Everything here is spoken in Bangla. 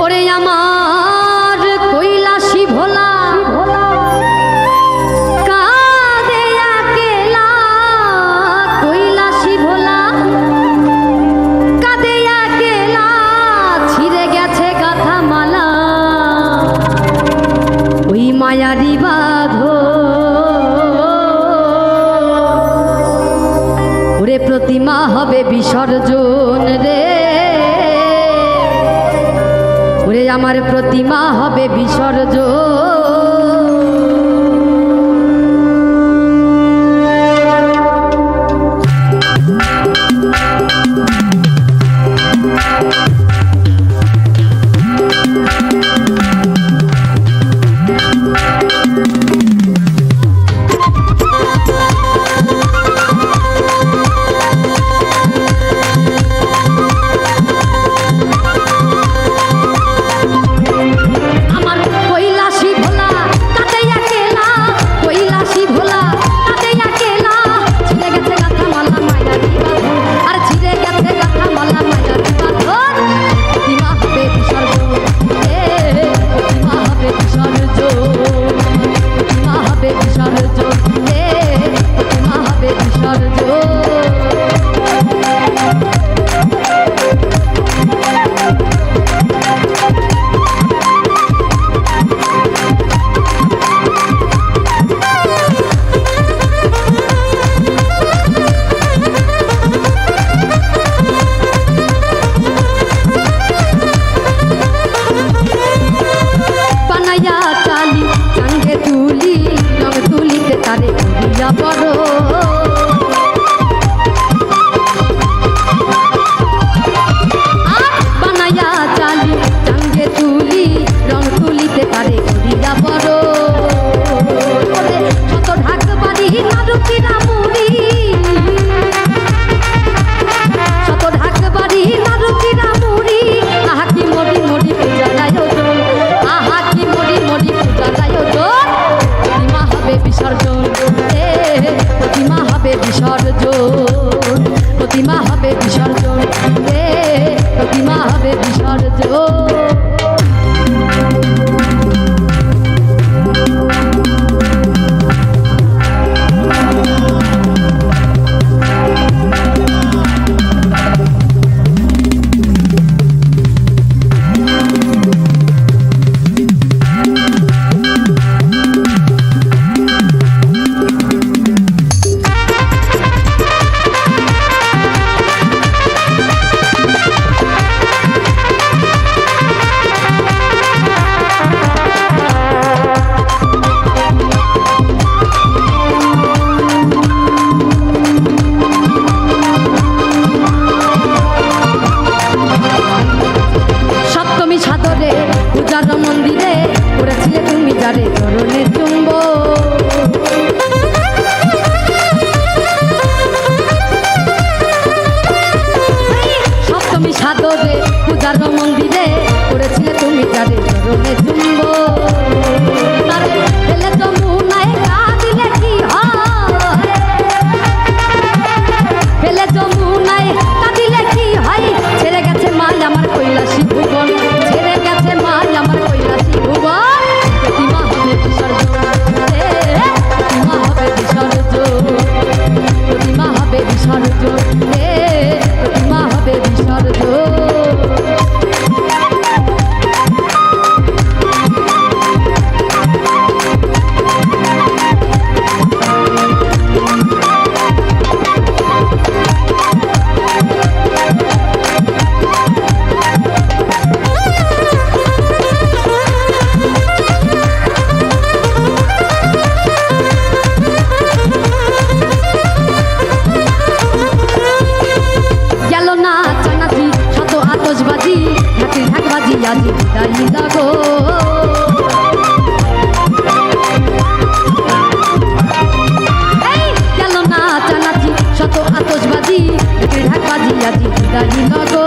ওরে আমার কৈলাসী ভোলা কাঁদে একলা, কৈলাসী ভোলা কাঁদে একলা, ছিঁড়ে গেছে গাথা মালা ওই মায়ারি বাঁধো। ওরে প্রতিমা হবে বিসর্জন রে, ওরে আমার প্রতিমা হবে বিসর্জন। প্রতিমা হবে বিসর্জন রে, প্রতিমা হবে বিসর্জন। মন্দিরে করেছিলে তুমি যারে চরণে চুম্ব, সপ্তমী সাদরে পূজার মন্দিরে করেছিলে তুমি যারে চরণে চুম্ব। ফেলে যমুনায় কাঁদিলে কি হয়, ফেলে যমুনায় কাঁদিলে কি হয়, ছেড়ে গেছে মা আমার কৈলাসী ভুবন, ছেড়ে গেছে মা আমার কৈলাসী ভুবন। প্রতিমা হবে বিসর্জন রে, প্রতিমা হবে বিসর্জন, প্রতিমা হবে বিসর্জন রে, প্রতিমা হবে বিসর্জন। আজি বিদায় লাগো, গেল না চানাচি শত আতশবাজি ঢাকবাজি আজি বিদায় লাগো।